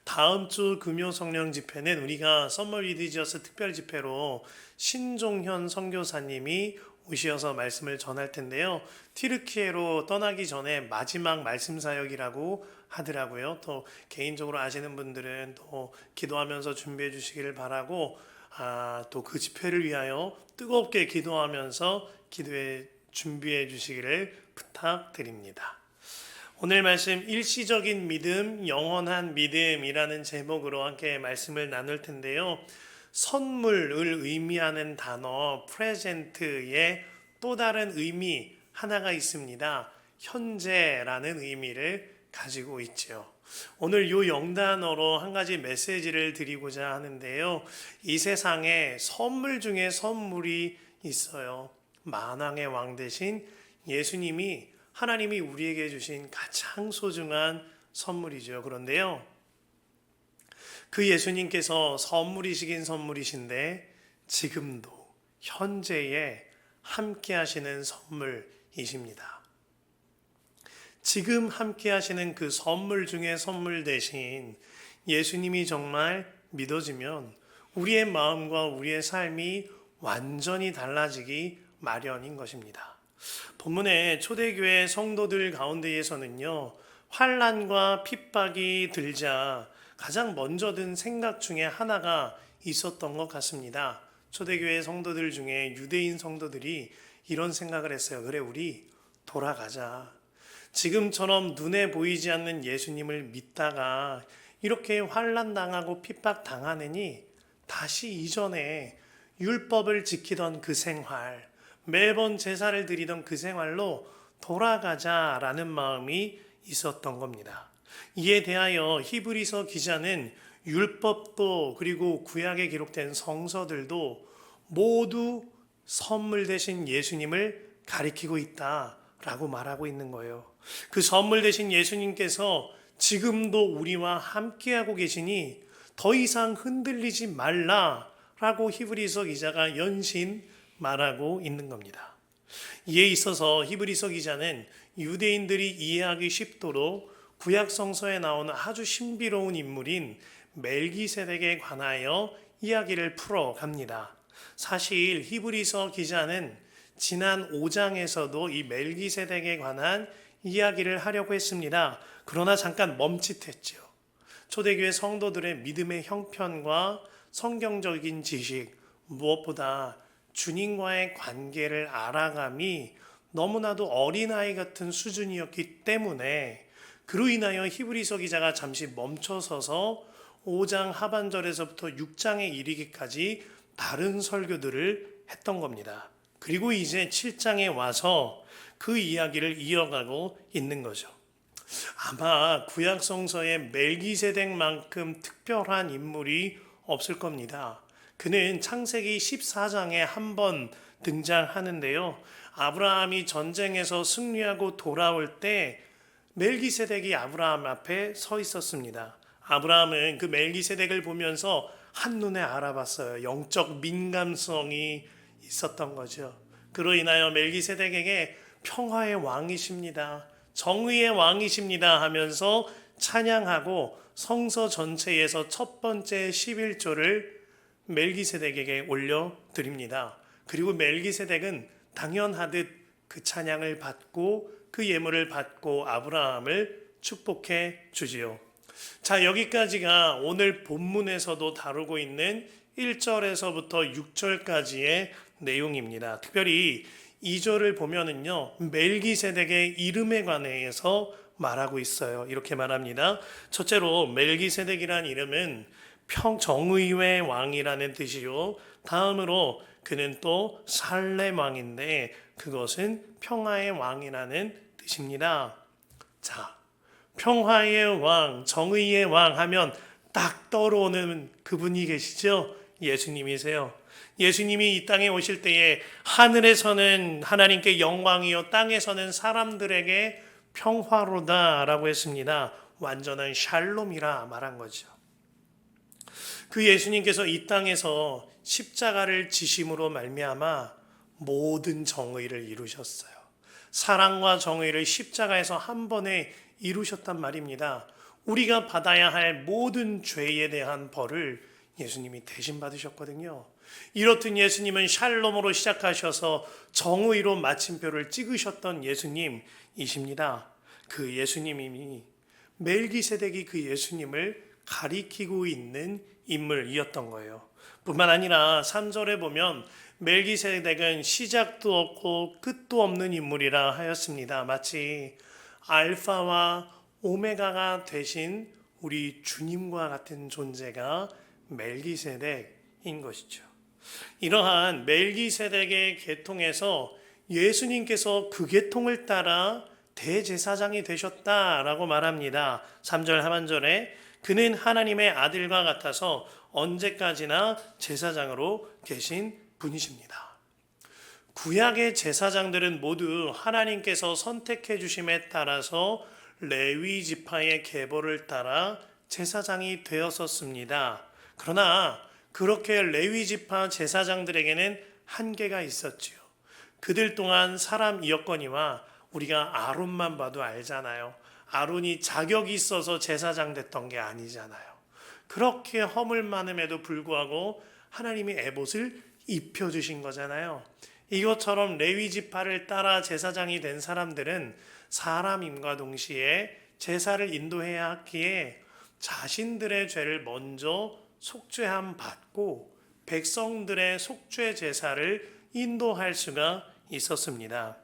다음 주 금요 성령 집회는 우리가 썸머 리디지어스 특별 집회로 신종현 선교사님이 오셔서 말씀을 전할 텐데요. 튀르키예로 떠나기 전에 마지막 말씀 사역이라고 하더라고요. 또 개인적으로 아시는 분들은 또 기도하면서 준비해 주시기를 바라고, 또 그 집회를 위하여 뜨겁게 기도하면서 기도에 준비해 주시기를 부탁드립니다. 오늘 말씀 일시적인 믿음, 영원한 믿음이라는 제목으로 함께 말씀을 나눌 텐데요. 선물을 의미하는 단어 프레젠트의 또 다른 의미 하나가 있습니다. 현재라는 의미를 가지고 있죠. 오늘 요 영단어로 한 가지 메시지를 드리고자 하는데요. 이 세상에 선물 중에 선물이 있어요. 만왕의 왕 대신 예수님이 하나님이 우리에게 주신 가장 소중한 선물이죠. 그런데요, 그 예수님께서 선물이시긴 선물이신데 지금도 현재에 함께 하시는 선물이십니다. 지금 함께 하시는 그 선물 중에 선물 대신 예수님이 정말 믿어지면 우리의 마음과 우리의 삶이 완전히 달라지기 마련인 것입니다. 본문의 초대교회 성도들 가운데에서는요, 환난과 핍박이 들자 가장 먼저 든 생각 중에 하나가 있었던 것 같습니다. 초대교회 성도들 중에 유대인 성도들이 이런 생각을 했어요. 그래, 우리 돌아가자. 지금처럼 눈에 보이지 않는 예수님을 믿다가 이렇게 환난 당하고 핍박 당하느니 다시 이전에 율법을 지키던 그 생활, 매번 제사를 드리던 그 생활로 돌아가자라는 마음이 있었던 겁니다. 이에 대하여 히브리서 기자는 율법도 그리고 구약에 기록된 성서들도 모두 선물 대신 예수님을 가리키고 있다라고 말하고 있는 거예요. 그 선물 대신 예수님께서 지금도 우리와 함께하고 계시니 더 이상 흔들리지 말라라고 히브리서 기자가 연신 말하고 있는 겁니다. 이에 있어서 히브리서 기자는 유대인들이 이해하기 쉽도록 구약 성서에 나오는 아주 신비로운 인물인 멜기세덱에 관하여 이야기를 풀어갑니다. 사실 히브리서 기자는 지난 5장에서도 이 멜기세덱에 관한 이야기를 하려고 했습니다. 그러나 잠깐 멈칫했죠. 초대교회 성도들의 믿음의 형편과 성경적인 지식, 무엇보다 주님과의 관계를 알아감이 너무나도 어린아이 같은 수준이었기 때문에 그로 인하여 히브리서 기자가 잠시 멈춰서서 5장 하반절에서부터 6장에 이르기까지 다른 설교들을 했던 겁니다. 그리고 이제 7장에 와서 그 이야기를 이어가고 있는 거죠. 아마 구약 성서에 멜기세덱만큼 특별한 인물이 없을 겁니다. 그는 창세기 14장에 한 번 등장하는데요. 아브라함이 전쟁에서 승리하고 돌아올 때 멜기세덱이 아브라함 앞에 서 있었습니다. 아브라함은 그 멜기세덱을 보면서 한눈에 알아봤어요. 영적 민감성이 있었던 거죠. 그로 인하여 멜기세덱에게 평화의 왕이십니다, 정의의 왕이십니다 하면서 찬양하고 성서 전체에서 첫 번째 11조를 멜기세덱에게 올려드립니다. 그리고 멜기세덱은 당연하듯 그 찬양을 받고 그 예물을 받고 아브라함을 축복해 주지요. 자, 여기까지가 오늘 본문에서도 다루고 있는 1절에서부터 6절까지의 내용입니다. 특별히 2절을 보면은요, 멜기세덱의 이름에 관해서 말하고 있어요. 이렇게 말합니다. 첫째로 멜기세덱이란 이름은 정의의 왕이라는 뜻이요. 다음으로 그는 또 살렘 왕인데 그것은 평화의 왕이라는 뜻입니다. 자, 평화의 왕, 정의의 왕 하면 딱 떠오르는 그분이 계시죠? 예수님이세요. 예수님이 이 땅에 오실 때에 하늘에서는 하나님께 영광이요 땅에서는 사람들에게 평화로다라고 했습니다. 완전한 샬롬이라 말한 거죠. 그 예수님께서 이 땅에서 십자가를 지심으로 말미암아 모든 정의를 이루셨어요. 사랑과 정의를 십자가에서 한 번에 이루셨단 말입니다. 우리가 받아야 할 모든 죄에 대한 벌을 예수님이 대신 받으셨거든요. 이렇듯 예수님은 샬롬으로 시작하셔서 정의로 마침표를 찍으셨던 예수님이십니다. 그 예수님이 멜기세덱이 그 예수님을 가리키고 있는 인물이었던 거예요. 뿐만 아니라 3절에 보면 멜기세덱은 시작도 없고 끝도 없는 인물이라 하였습니다. 마치 알파와 오메가가 되신 우리 주님과 같은 존재가 멜기세덱인 것이죠. 이러한 멜기세덱의 계통에서 예수님께서 그 계통을 따라 대제사장이 되셨다라고 말합니다. 3절 하반절에 그는 하나님의 아들과 같아서 언제까지나 제사장으로 계신 분이십니다. 구약의 제사장들은 모두 하나님께서 선택해 주심에 따라서 레위 지파의 계보를 따라 제사장이 되었었습니다. 그러나 그렇게 레위 지파 제사장들에게는 한계가 있었지요. 그들 동안 사람이었거니와 우리가 아론만 봐도 알잖아요. 아론이 자격이 있어서 제사장 됐던 게 아니잖아요. 그렇게 허물 많음에도 불구하고 하나님이 에봇을 입혀주신 거잖아요. 이것처럼 레위 지파를 따라 제사장이 된 사람들은 사람임과 동시에 제사를 인도해야 하기에 자신들의 죄를 먼저 속죄함 받고 백성들의 속죄 제사를 인도할 수가 있었습니다.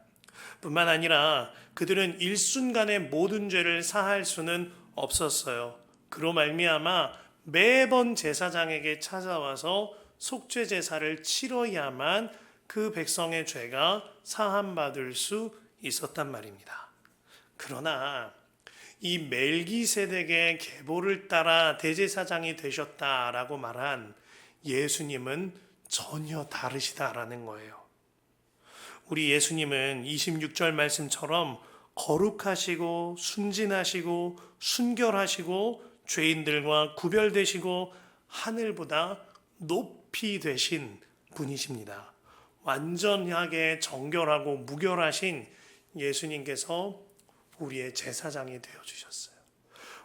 뿐만 아니라 그들은 일순간에 모든 죄를 사할 수는 없었어요. 그로 말미암아 매번 제사장에게 찾아와서 속죄 제사를 치러야만 그 백성의 죄가 사함받을 수 있었단 말입니다. 그러나 이 멜기세덱의 계보를 따라 대제사장이 되셨다라고 말한 예수님은 전혀 다르시다라는 거예요. 우리 예수님은 26절 말씀처럼 거룩하시고 순진하시고 순결하시고 죄인들과 구별되시고 하늘보다 높이 되신 분이십니다. 완전하게 정결하고 무결하신 예수님께서 우리의 제사장이 되어주셨어요.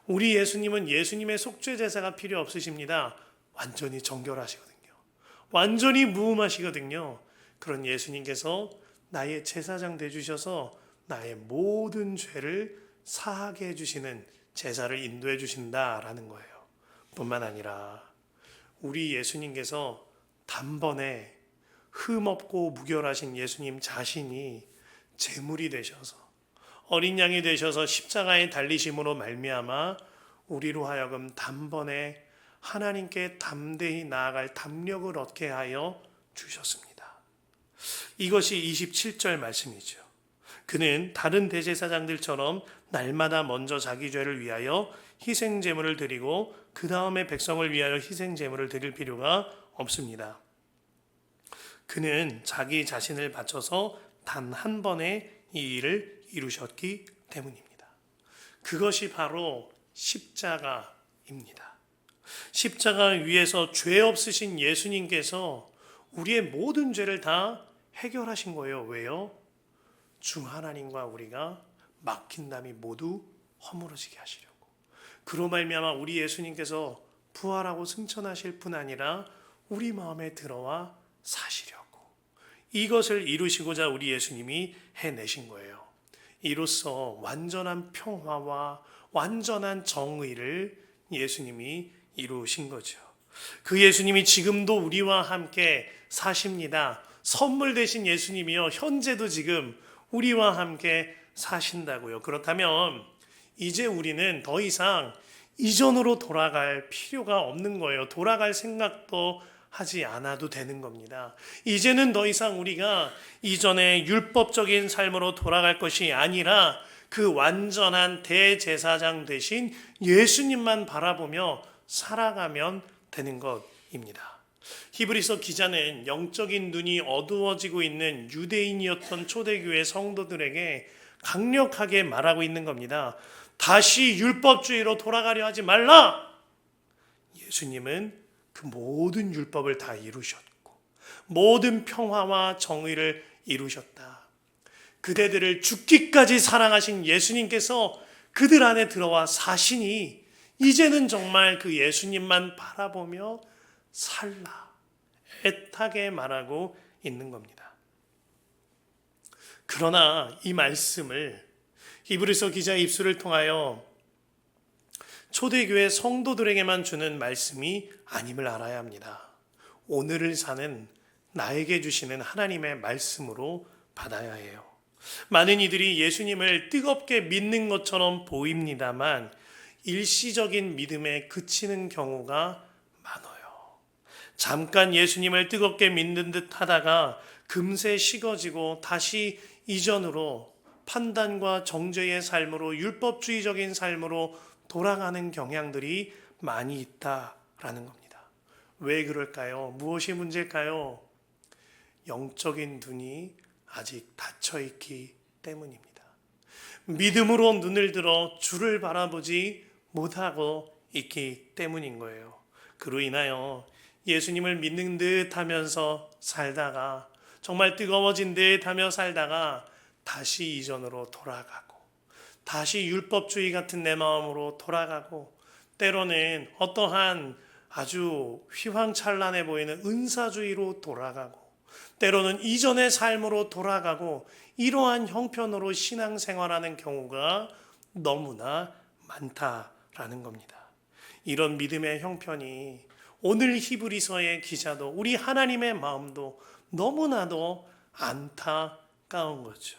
우리 예수님은 예수님의 속죄 제사가 필요 없으십니다. 완전히 정결하시거든요. 완전히 무흠하시거든요. 그런 예수님께서 나의 제사장 되주셔서 나의 모든 죄를 사하게 해주시는 제사를 인도해 주신다라는 거예요. 뿐만 아니라 우리 예수님께서 단번에 흠없고 무결하신 예수님 자신이 제물이 되셔서 어린 양이 되셔서 십자가에 달리심으로 말미암아 우리로 하여금 단번에 하나님께 담대히 나아갈 담력을 얻게 하여 주셨습니다. 이것이 27절 말씀이죠. 그는 다른 대제사장들처럼 날마다 먼저 자기 죄를 위하여 희생 제물을 드리고 그 다음에 백성을 위하여 희생 제물을 드릴 필요가 없습니다. 그는 자기 자신을 바쳐서 단 한 번에 이 일을 이루셨기 때문입니다. 그것이 바로 십자가입니다. 십자가 위에서 죄 없으신 예수님께서 우리의 모든 죄를 다 해결하신 거예요. 왜요? 주 하나님과 우리가 막힌 담이 모두 허물어지게 하시려고. 그로 말미암아 우리 예수님께서 부활하고 승천하실 뿐 아니라 우리 마음에 들어와 사시려고. 이것을 이루시고자 우리 예수님이 해내신 거예요. 이로써 완전한 평화와 완전한 정의를 예수님이 이루신 거죠. 그 예수님이 지금도 우리와 함께 사십니다. 선물 되신 예수님이요, 현재도 지금 우리와 함께 사신다고요. 그렇다면 이제 우리는 더 이상 이전으로 돌아갈 필요가 없는 거예요. 돌아갈 생각도 하지 않아도 되는 겁니다. 이제는 더 이상 우리가 이전의 율법적인 삶으로 돌아갈 것이 아니라 그 완전한 대제사장 되신 예수님만 바라보며 살아가면 되는 것입니다. 히브리서 기자는 영적인 눈이 어두워지고 있는 유대인이었던 초대교회 성도들에게 강력하게 말하고 있는 겁니다. 다시 율법주의로 돌아가려 하지 말라. 예수님은 그 모든 율법을 다 이루셨고 모든 평화와 정의를 이루셨다. 그대들을 죽기까지 사랑하신 예수님께서 그들 안에 들어와 사시니 이제는 정말 그 예수님만 바라보며 살라. 애타게 말하고 있는 겁니다. 그러나 이 말씀을 히브리서 기자의 입술을 통하여 초대교회 성도들에게만 주는 말씀이 아님을 알아야 합니다. 오늘을 사는 나에게 주시는 하나님의 말씀으로 받아야 해요. 많은 이들이 예수님을 뜨겁게 믿는 것처럼 보입니다만 일시적인 믿음에 그치는 경우가 많아요. 잠깐 예수님을 뜨겁게 믿는 듯 하다가 금세 식어지고 다시 이전으로 판단과 정죄의 삶으로 율법주의적인 삶으로 돌아가는 경향들이 많이 있다라는 겁니다. 왜 그럴까요? 무엇이 문제일까요? 영적인 눈이 아직 닫혀 있기 때문입니다. 믿음으로 눈을 들어 주를 바라보지 못하고 있기 때문인 거예요. 그로 인하여 예수님을 믿는 듯 하면서 살다가 정말 뜨거워진 듯 하며 살다가 다시 이전으로 돌아가고 다시 율법주의 같은 내 마음으로 돌아가고 때로는 어떠한 아주 휘황찬란해 보이는 은사주의로 돌아가고 때로는 이전의 삶으로 돌아가고 이러한 형편으로 신앙생활하는 경우가 너무나 많다라는 겁니다. 이런 믿음의 형편이 오늘 히브리서의 기자도 우리 하나님의 마음도 너무나도 안타까운 거죠.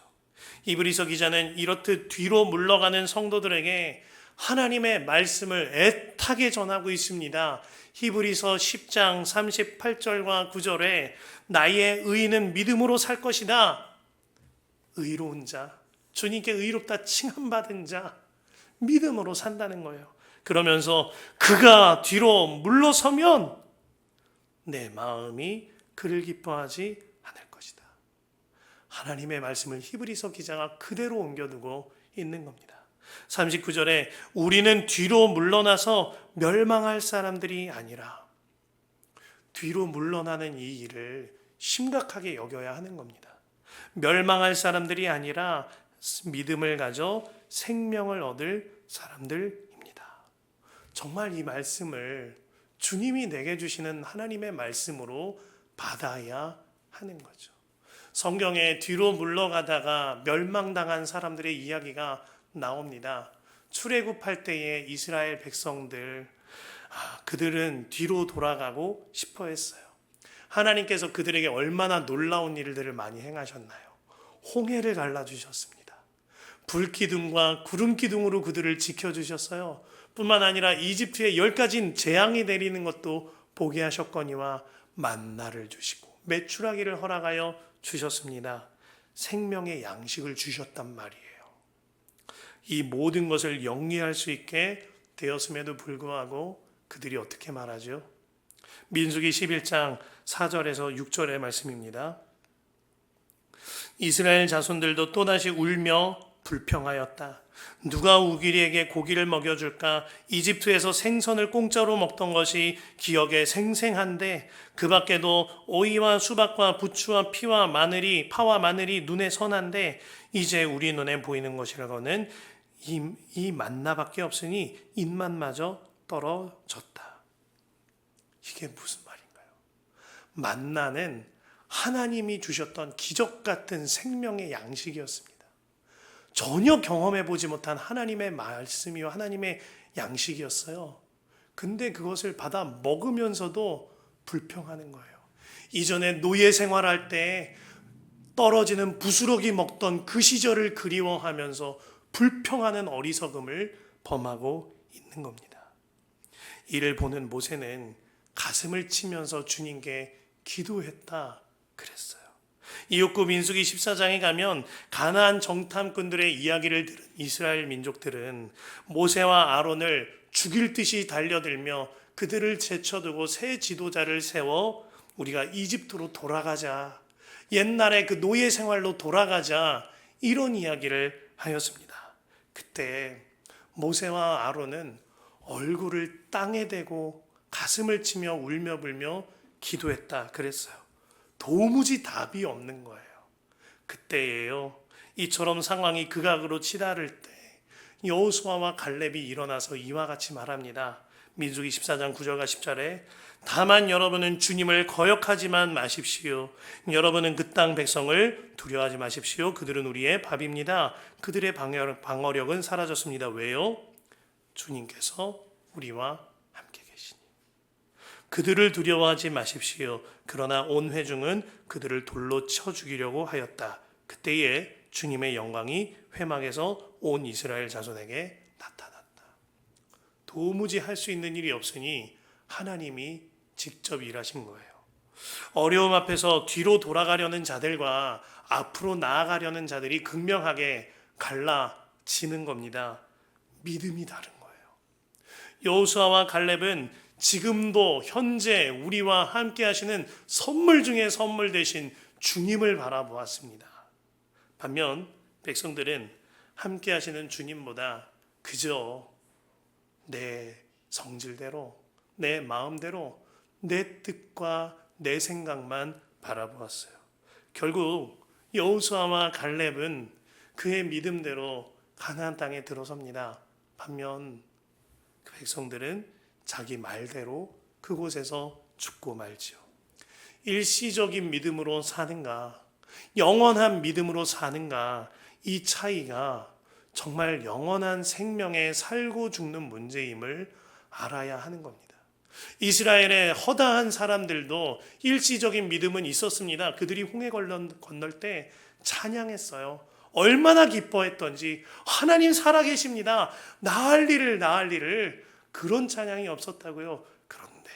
히브리서 기자는 이렇듯 뒤로 물러가는 성도들에게 하나님의 말씀을 애타게 전하고 있습니다. 히브리서 10장 38절과 9절에 나의 의인은 믿음으로 살 것이다. 의로운 자, 주님께 의롭다 칭함받은 자, 믿음으로 산다는 거예요. 그러면서 그가 뒤로 물러서면 내 마음이 그를 기뻐하지 않을 것이다. 하나님의 말씀을 히브리서 기자가 그대로 옮겨두고 있는 겁니다. 39절에 우리는 뒤로 물러나서 멸망할 사람들이 아니라 뒤로 물러나는 이 일을 심각하게 여겨야 하는 겁니다. 멸망할 사람들이 아니라 믿음을 가져 생명을 얻을 사람들입니다. 정말 이 말씀을 주님이 내게 주시는 하나님의 말씀으로 받아야 하는 거죠. 성경에 뒤로 물러가다가 멸망당한 사람들의 이야기가 나옵니다. 출애굽할 때에 이스라엘 백성들 그들은 뒤로 돌아가고 싶어 했어요. 하나님께서 그들에게 얼마나 놀라운 일들을 많이 행하셨나요? 홍해를 갈라주셨습니다. 불기둥과 구름기둥으로 그들을 지켜주셨어요. 뿐만 아니라 이집트에 10가지 재앙이 내리는 것도 보게 하셨거니와 만나를 주시고 메추라기를 허락하여 주셨습니다. 생명의 양식을 주셨단 말이에요. 이 모든 것을 영위할 수 있게 되었음에도 불구하고 그들이 어떻게 말하죠? 민수기 11장 4절에서 6절의 말씀입니다. 이스라엘 자손들도 또다시 울며 불평하였다. 누가 우리에게 고기를 먹여줄까? 이집트에서 생선을 공짜로 먹던 것이 기억에 생생한데 그 밖에도 오이와 수박과 부추와 파와 마늘이 눈에 선한데 이제 우리 눈에 보이는 것이라고는 이 만나밖에 없으니 입맛마저 떨어졌다. 이게 무슨 말인가요? 만나는 하나님이 주셨던 기적 같은 생명의 양식이었습니다. 전혀 경험해 보지 못한 하나님의 말씀이요 하나님의 양식이었어요. 근데 그것을 받아 먹으면서도 불평하는 거예요. 이전에 노예 생활할 때 떨어지는 부스러기 먹던 그 시절을 그리워하면서 불평하는 어리석음을 범하고 있는 겁니다. 이를 보는 모세는 가슴을 치면서 주님께 기도했다 그랬어요. 이윽고 민수기 14장에 가면 가나안 정탐꾼들의 이야기를 들은 이스라엘 민족들은 모세와 아론을 죽일 듯이 달려들며 그들을 제쳐두고 새 지도자를 세워 우리가 이집트로 돌아가자, 옛날에 그 노예 생활로 돌아가자, 이런 이야기를 하였습니다. 그때 모세와 아론은 얼굴을 땅에 대고 가슴을 치며 울며 불며 기도했다 그랬어요. 도무지 답이 없는 거예요. 그때예요. 이처럼 상황이 극악으로 치달을 때 여호수아와 갈렙이 일어나서 이와 같이 말합니다. 민수기 14장 9절과 10절에 다만 여러분은 주님을 거역하지만 마십시오. 여러분은 그 땅 백성을 두려워하지 마십시오. 그들은 우리의 밥입니다. 그들의 방어력은 사라졌습니다. 왜요? 주님께서 우리와 함께 계시니. 그들을 두려워하지 마십시오. 그러나 온 회중은 그들을 돌로 쳐 죽이려고 하였다. 그때에 주님의 영광이 회막에서 온 이스라엘 자손에게 나타났다. 도무지 할 수 있는 일이 없으니 하나님이 직접 일하신 거예요. 어려움 앞에서 뒤로 돌아가려는 자들과 앞으로 나아가려는 자들이 극명하게 갈라지는 겁니다. 믿음이 다른 거예요. 여호수아와 갈렙은 지금도 현재 우리와 함께 하시는 선물 중에 선물 되신 주님을 바라보았습니다. 반면 백성들은 함께 하시는 주님보다 그저 내 성질대로, 내 마음대로, 내 뜻과 내 생각만 바라보았어요. 결국 여호수아와 갈렙은 그의 믿음대로 가나안 땅에 들어섭니다. 반면 그 백성들은 자기 말대로 그곳에서 죽고 말지요. 일시적인 믿음으로 사는가, 영원한 믿음으로 사는가, 이 차이가 정말 영원한 생명에 살고 죽는 문제임을 알아야 하는 겁니다. 이스라엘의 허다한 사람들도 일시적인 믿음은 있었습니다. 그들이 홍해 건널 때 찬양했어요. 얼마나 기뻐했던지 하나님 살아계십니다. 나을 일을 그런 찬양이 없었다고요. 그런데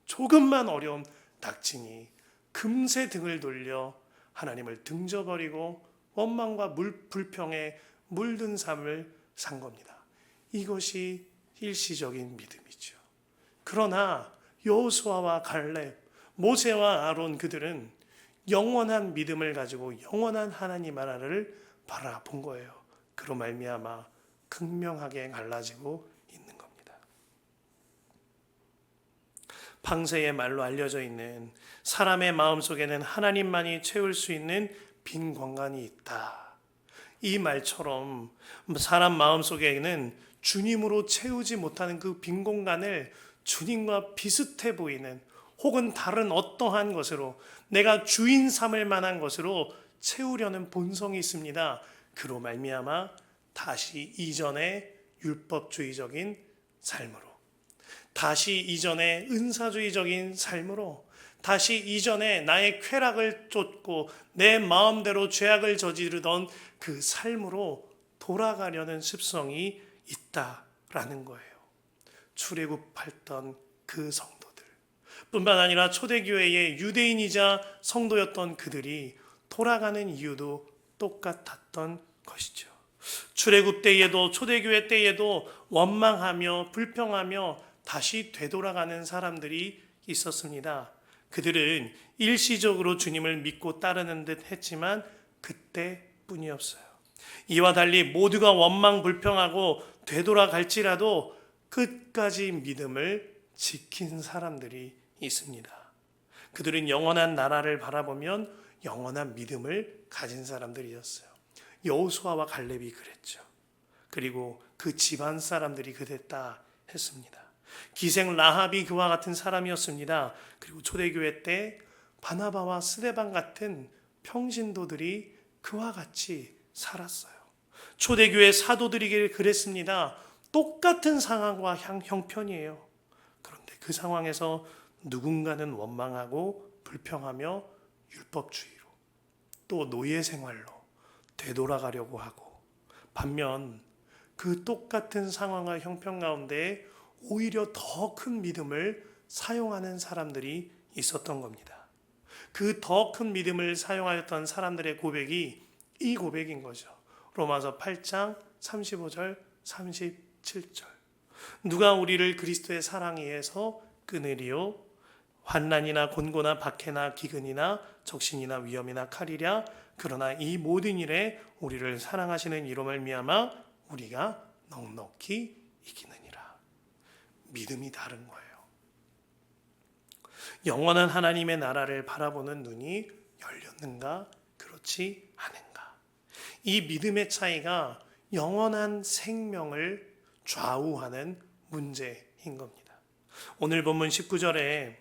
조금만 어려움 닥치니 금세 등을 돌려 하나님을 등져버리고 원망과 불평에 물든 삶을 산 겁니다. 이것이 일시적인 믿음이죠. 그러나 여호수아와 갈렙, 모세와 아론 그들은 영원한 믿음을 가지고 영원한 하나님 나라를 바라본 거예요. 그로 말미암아 극명하게 갈라지고 있는 겁니다. 방세의 말로 알려져 있는 사람의 마음속에는 하나님만이 채울 수 있는 빈 공간이 있다. 이 말처럼 사람 마음속에는 주님으로 채우지 못하는 그 빈 공간을 주님과 비슷해 보이는 혹은 다른 어떠한 것으로 내가 주인 삼을 만한 것으로 채우려는 본성이 있습니다. 그로 말미암아 다시 이전의 율법주의적인 삶으로, 다시 이전의 은사주의적인 삶으로, 다시 이전에 나의 쾌락을 쫓고 내 마음대로 죄악을 저지르던 그 삶으로 돌아가려는 습성이 있다라는 거예요. 출애굽했던 그 성도들 뿐만 아니라 초대교회의 유대인이자 성도였던 그들이 돌아가는 이유도 똑같았던 것이죠. 출애굽 때에도 초대교회 때에도 원망하며 불평하며 다시 되돌아가는 사람들이 있었습니다. 그들은 일시적으로 주님을 믿고 따르는 듯 했지만 그때뿐이었어요. 이와 달리 모두가 원망 불평하고 되돌아갈지라도 끝까지 믿음을 지킨 사람들이 있습니다. 그들은 영원한 나라를 바라보면 영원한 믿음을 가진 사람들이었어요. 여호수아와 갈렙이 그랬죠. 그리고 그 집안 사람들이 그랬다 했습니다. 기생 라합이 그와 같은 사람이었습니다. 그리고 초대교회 때 바나바와 스데반 같은 평신도들이 그와 같이 살았어요. 초대교회 사도들이 그랬습니다. 똑같은 상황과 형편이에요. 그런데 그 상황에서 누군가는 원망하고 불평하며 율법주의로 또 노예 생활로 되돌아가려고 하고, 반면 그 똑같은 상황과 형편 가운데 오히려 더 큰 믿음을 사용하는 사람들이 있었던 겁니다. 그 더 큰 믿음을 사용하였던 사람들의 고백이 이 고백인 거죠. 로마서 8장 35절 37절. 누가 우리를 그리스도의 사랑에 의해서 끊으리요? 환난이나 곤고나 박해나 기근이나 적신이나 위험이나 칼이랴. 그러나 이 모든 일에 우리를 사랑하시는 이로 말미암아 우리가 넉넉히 이기느니라. 믿음이 다른 거예요. 영원한 하나님의 나라를 바라보는 눈이 열렸는가? 그렇지 않은가? 이 믿음의 차이가 영원한 생명을 좌우하는 문제인 겁니다. 오늘 본문 19절에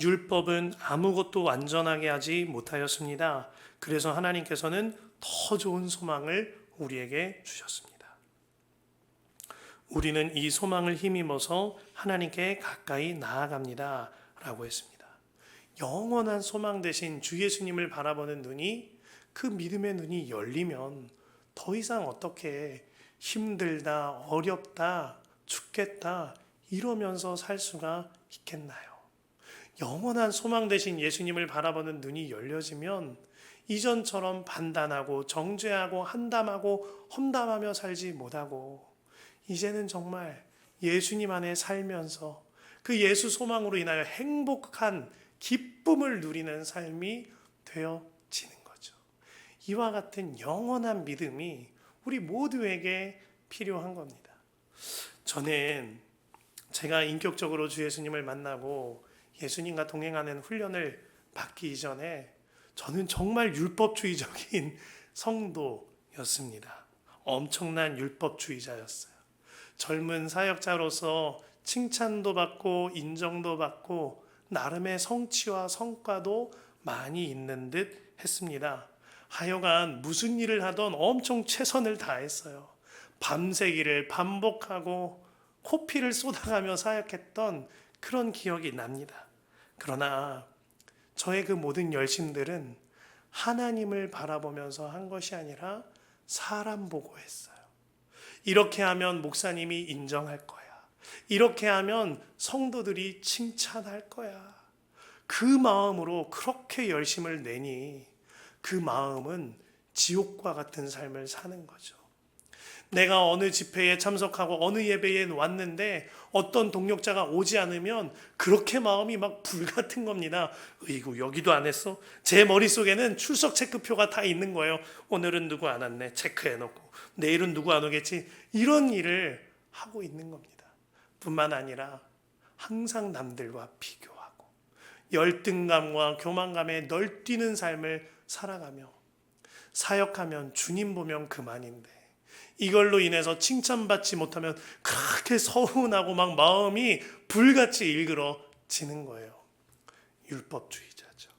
율법은 아무것도 완전하게 하지 못하였습니다. 그래서 하나님께서는 더 좋은 소망을 우리에게 주셨습니다. 우리는 이 소망을 힘입어서 하나님께 가까이 나아갑니다. 라고 했습니다. 영원한 소망 대신 주 예수님을 바라보는 눈이, 그 믿음의 눈이 열리면 더 이상 어떻게 힘들다, 어렵다, 죽겠다 이러면서 살 수가 있겠나요? 영원한 소망 대신 예수님을 바라보는 눈이 열려지면 이전처럼 판단하고 정죄하고 한담하고 험담하며 살지 못하고 이제는 정말 예수님 안에 살면서 그 예수 소망으로 인하여 행복한 기쁨을 누리는 삶이 되어지는 거죠. 이와 같은 영원한 믿음이 우리 모두에게 필요한 겁니다. 저는 제가 인격적으로 주 예수님을 만나고 예수님과 동행하는 훈련을 받기 이전에 저는 정말 율법주의적인 성도였습니다. 엄청난 율법주의자였어요. 젊은 사역자로서 칭찬도 받고 인정도 받고 나름의 성취와 성과도 많이 있는 듯 했습니다. 하여간 무슨 일을 하던 엄청 최선을 다했어요. 밤새기를 반복하고 코피를 쏟아가며 사역했던 그런 기억이 납니다. 그러나 저의 그 모든 열심들은 하나님을 바라보면서 한 것이 아니라 사람 보고 했어요. 이렇게 하면 목사님이 인정할 거야. 이렇게 하면 성도들이 칭찬할 거야. 그 마음으로 그렇게 열심을 내니 그 마음은 지옥과 같은 삶을 사는 거죠. 내가 어느 집회에 참석하고 어느 예배에 왔는데 어떤 동역자가 오지 않으면 그렇게 마음이 막 불같은 겁니다. 어이구, 여기도 안 했어? 제 머릿속에는 출석 체크표가 다 있는 거예요. 오늘은 누구 안 왔네, 체크해놓고 내일은 누구 안 오겠지, 이런 일을 하고 있는 겁니다. 뿐만 아니라 항상 남들과 비교하고 열등감과 교만감에 널뛰는 삶을 살아가며 사역하면 주님 보면 그만인데 이걸로 인해서 칭찬받지 못하면 그렇게 서운하고 막 마음이 불같이 일그러지는 거예요. 율법주의자죠.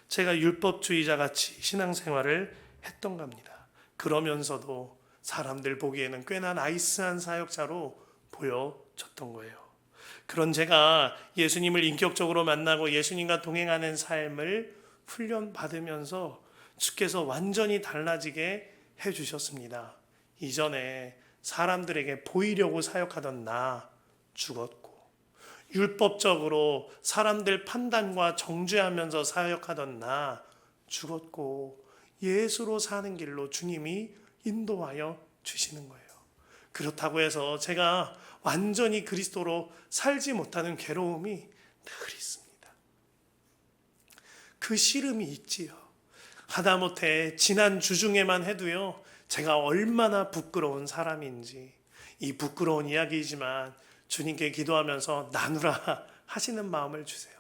제가 율법주의자 같이 신앙생활을 했던 겁니다. 그러면서도 사람들 보기에는 꽤나 나이스한 사역자로 보여졌던 거예요. 그런 제가 예수님을 인격적으로 만나고 예수님과 동행하는 삶을 훈련받으면서 주께서 완전히 달라지게 해주셨습니다. 이전에 사람들에게 보이려고 사역하던 나 죽었고, 율법적으로 사람들 판단과 정죄하면서 사역하던 나 죽었고, 예수로 사는 길로 주님이 인도하여 주시는 거예요. 그렇다고 해서 제가 완전히 그리스도로 살지 못하는 괴로움이 늘 있습니다. 그 씨름이 있지요. 하다못해 지난 주중에만 해도요, 제가 얼마나 부끄러운 사람인지, 이 부끄러운 이야기이지만 주님께 기도하면서 나누라 하시는 마음을 주세요.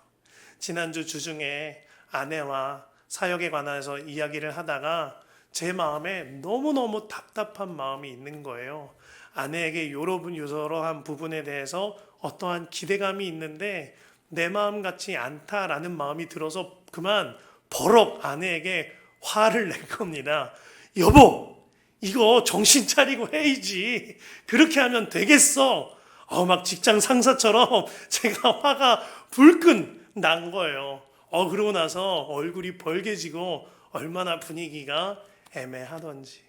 지난주 주중에 아내와 사역에 관해서 이야기를 하다가 제 마음에 너무너무 답답한 마음이 있는 거예요. 아내에게 여러한 부분에 대해서 어떠한 기대감이 있는데 내 마음 같지 않다라는 마음이 들어서 그만 버럭 아내에게 화를 낸 겁니다. 여보, 이거 정신 차리고 해야지. 그렇게 하면 되겠어. 막 직장 상사처럼 제가 화가 불끈 난 거예요. 그러고 나서 얼굴이 벌개지고 얼마나 분위기가 애매하던지.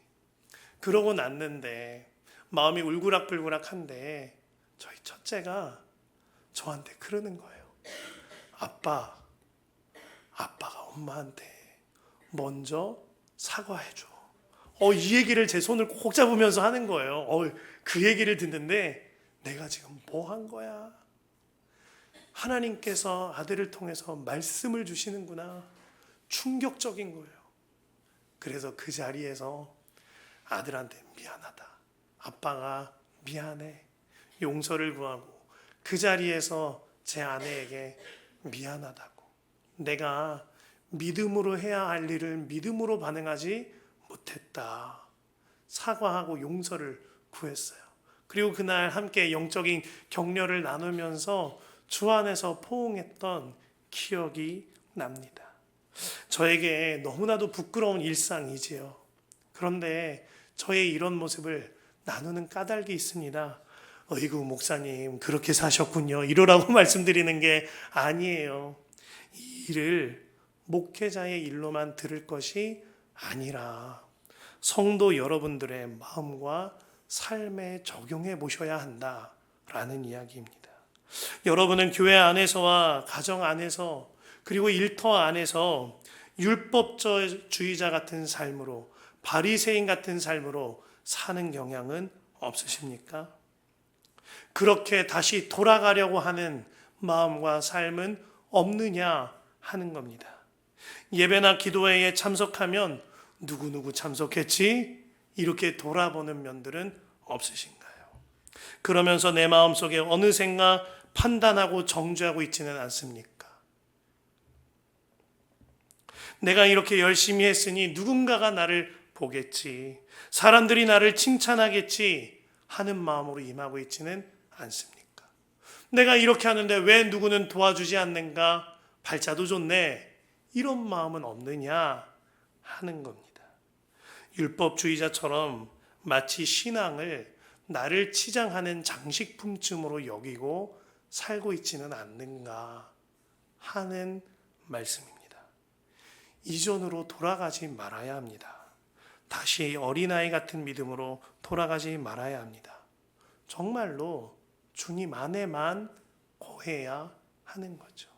그러고 났는데 마음이 울그락불그락한데 저희 첫째가 저한테 그러는 거예요. 아빠가 엄마한테 먼저 사과해줘. 이 얘기를 제 손을 꼭 잡으면서 하는 거예요. 그 얘기를 듣는데 내가 지금 뭐 한 거야? 하나님께서 아들을 통해서 말씀을 주시는구나. 충격적인 거예요. 그래서 그 자리에서 아들한테 미안하다. 아빠가 미안해. 용서를 구하고 그 자리에서 제 아내에게 미안하다고. 내가 믿음으로 해야 할 일을 믿음으로 반응하지 못했다. 사과하고 용서를 구했어요. 그리고 그날 함께 영적인 격려를 나누면서 주 안에서 포옹했던 기억이 납니다. 저에게 너무나도 부끄러운 일상이지요. 그런데 저의 이런 모습을 나누는 까닭이 있습니다. 어이구 목사님 그렇게 사셨군요 이러라고 말씀드리는 게 아니에요. 이 일을 목회자의 일로만 들을 것이 아니라 성도 여러분들의 마음과 삶에 적용해 보셔야 한다라는 이야기입니다. 여러분은 교회 안에서와 가정 안에서 그리고 일터 안에서 율법주의자 같은 삶으로 바리새인 같은 삶으로 사는 경향은 없으십니까? 그렇게 다시 돌아가려고 하는 마음과 삶은 없느냐 하는 겁니다. 예배나 기도회에 참석하면 누구누구 참석했지? 이렇게 돌아보는 면들은 없으신가요? 그러면서 내 마음속에 어느샌가 판단하고 정죄하고 있지는 않습니까? 내가 이렇게 열심히 했으니 누군가가 나를 보겠지, 사람들이 나를 칭찬하겠지 하는 마음으로 임하고 있지는 않습니까? 내가 이렇게 하는데 왜 누구는 도와주지 않는가? 발자도 좋네. 이런 마음은 없느냐 하는 겁니다. 율법주의자처럼 마치 신앙을 나를 치장하는 장식품쯤으로 여기고 살고 있지는 않는가 하는 말씀입니다. 이전으로 돌아가지 말아야 합니다. 다시 어린아이 같은 믿음으로 돌아가지 말아야 합니다. 정말로 주님 안에만 거해야 하는 거죠.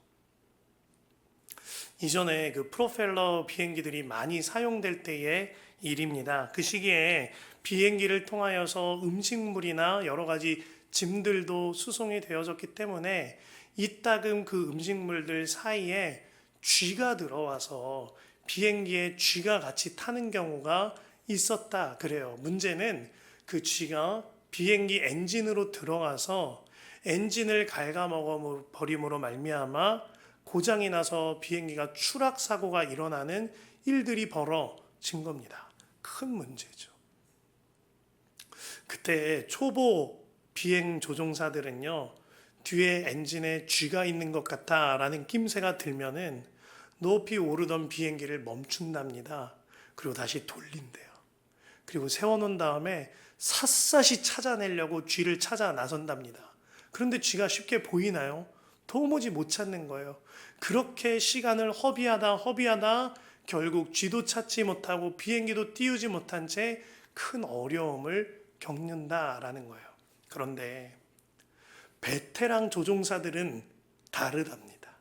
이전에 그 프로펠러 비행기들이 많이 사용될 때의 일입니다. 그 시기에 비행기를 통하여서 음식물이나 여러 가지 짐들도 수송이 되어졌기 때문에 이따금 그 음식물들 사이에 쥐가 들어와서 비행기에 쥐가 같이 타는 경우가 있었다 그래요. 문제는 그 쥐가 비행기 엔진으로 들어가서 엔진을 갉아먹어 버림으로 말미암아 고장이 나서 비행기가 추락 사고가 일어나는 일들이 벌어진 겁니다. 큰 문제죠. 그때 초보 비행 조종사들은요, 뒤에 엔진에 쥐가 있는 것 같다라는 낌새가 들면은 높이 오르던 비행기를 멈춘답니다. 그리고 다시 돌린대요. 그리고 세워놓은 다음에 샅샅이 찾아내려고 쥐를 찾아 나선답니다. 그런데 쥐가 쉽게 보이나요? 도무지 못 찾는 거예요. 그렇게 시간을 허비하다 결국 쥐도 찾지 못하고 비행기도 띄우지 못한 채 큰 어려움을 겪는다라는 거예요. 그런데 베테랑 조종사들은 다르답니다.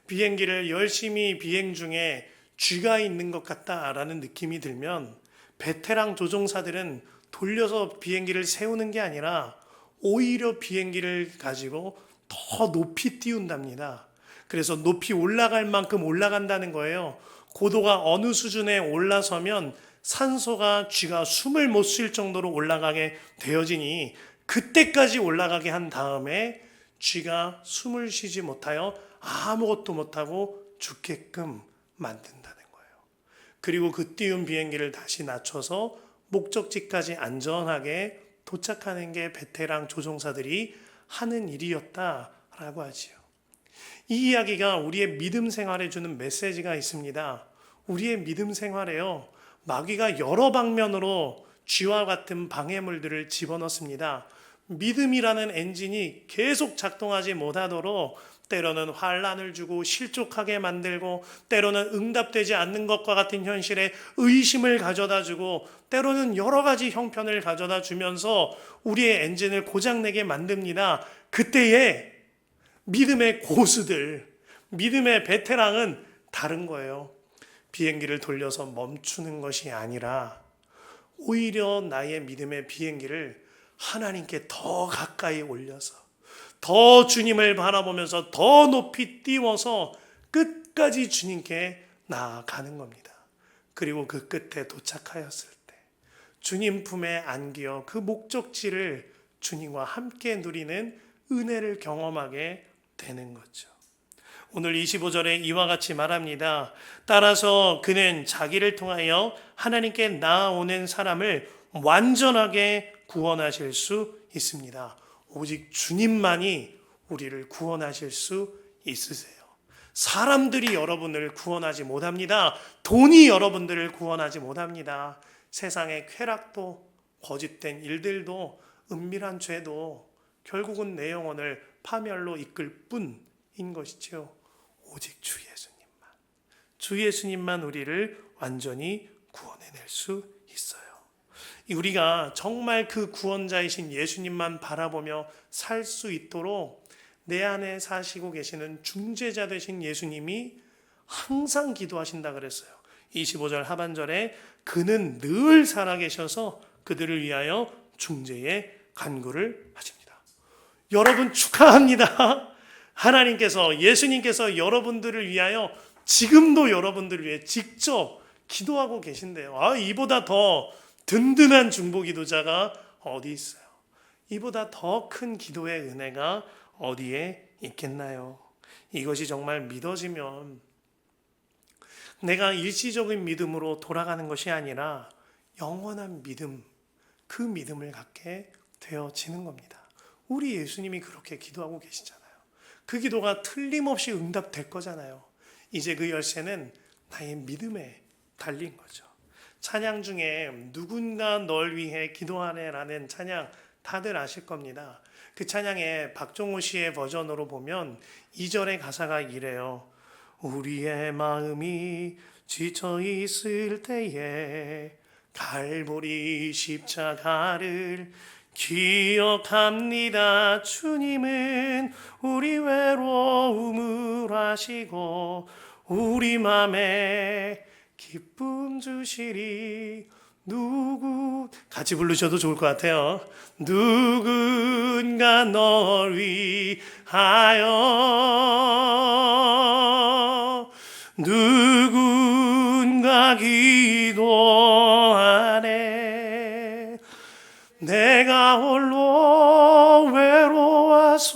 비행기를 열심히 비행 중에 쥐가 있는 것 같다라는 느낌이 들면 베테랑 조종사들은 돌려서 비행기를 세우는 게 아니라 오히려 비행기를 가지고 더 높이 띄운답니다. 그래서 높이 올라갈 만큼 올라간다는 거예요. 고도가 어느 수준에 올라서면 산소가 쥐가 숨을 못 쉴 정도로 올라가게 되어지니 그때까지 올라가게 한 다음에 쥐가 숨을 쉬지 못하여 아무것도 못하고 죽게끔 만든다는 거예요. 그리고 그 띄운 비행기를 다시 낮춰서 목적지까지 안전하게 도착하는 게 베테랑 조종사들이 하는 일이었다라고 하지요. 이 이야기가 우리의 믿음 생활에 주는 메시지가 있습니다. 우리의 믿음 생활에요, 마귀가 여러 방면으로 쥐와 같은 방해물들을 집어넣습니다. 믿음이라는 엔진이 계속 작동하지 못하도록 때로는 환난을 주고 실족하게 만들고, 때로는 응답되지 않는 것과 같은 현실에 의심을 가져다 주고, 때로는 여러 가지 형편을 가져다 주면서 우리의 엔진을 고장내게 만듭니다. 그때에 믿음의 고수들, 믿음의 베테랑은 다른 거예요. 비행기를 돌려서 멈추는 것이 아니라 오히려 나의 믿음의 비행기를 하나님께 더 가까이 올려서 더 주님을 바라보면서 더 높이 띄워서 끝까지 주님께 나아가는 겁니다. 그리고 그 끝에 도착하였을 때 주님 품에 안기어 그 목적지를 주님과 함께 누리는 은혜를 경험하게 되는 거죠. 오늘 25절에 이와 같이 말합니다. 따라서 그는 자기를 통하여 하나님께 나아오는 사람을 완전하게 구원하실 수 있습니다. 오직 주님만이 우리를 구원하실 수 있으세요. 사람들이 여러분을 구원하지 못합니다. 돈이 여러분들을 구원하지 못합니다. 세상의 쾌락도, 거짓된 일들도, 은밀한 죄도 결국은 내 영혼을 파멸로 이끌 뿐인 것이죠. 오직 주 예수님만 우리를 완전히 구원해낼 수 있어요. 우리가 정말 그 구원자이신 예수님만 바라보며 살 수 있도록 내 안에 사시고 계시는 중재자 되신 예수님이 항상 기도하신다 그랬어요. 25절 하반절에 그는 늘 살아계셔서 그들을 위하여 중재의 간구를 하십니다. 여러분 축하합니다. 하나님께서, 예수님께서 여러분들을 위하여 지금도 여러분들을 위해 직접 기도하고 계신대요. 이보다 더 든든한 중보기도자가 어디 있어요? 이보다 더 큰 기도의 은혜가 어디에 있겠나요? 이것이 정말 믿어지면 내가 일시적인 믿음으로 돌아가는 것이 아니라 영원한 믿음, 그 믿음을 갖게 되어지는 겁니다. 우리 예수님이 그렇게 기도하고 계시잖아요. 그 기도가 틀림없이 응답될 거잖아요. 이제 그 열쇠는 나의 믿음에 달린 거죠. 찬양 중에 누군가 널 위해 기도하네라는 찬양 다들 아실 겁니다. 그 찬양의 박종호 씨의 버전으로 보면 2절의 가사가 이래요. 우리의 마음이 지쳐 있을 때에 갈보리 십자가를 기억합니다. 주님은 우리 외로움을 아시고 우리 맘에 기쁨 주시리. 같이 부르셔도 좋을 것 같아요. 누군가 널 위하여 누군가 기도하네. 내가 홀로 외로워서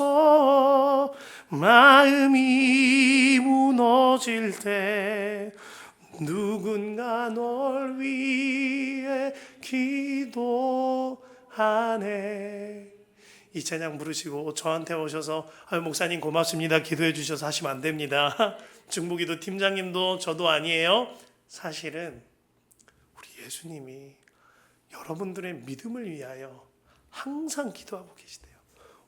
마음이 무너질 때 누군가 널 위해 기도하네. 이 찬양 부르시고 저한테 오셔서 목사님 고맙습니다 기도해 주셔서 하시면 안 됩니다. 중보기도 팀장님도 저도 아니에요. 사실은 우리 예수님이 여러분들의 믿음을 위하여 항상 기도하고 계시대요.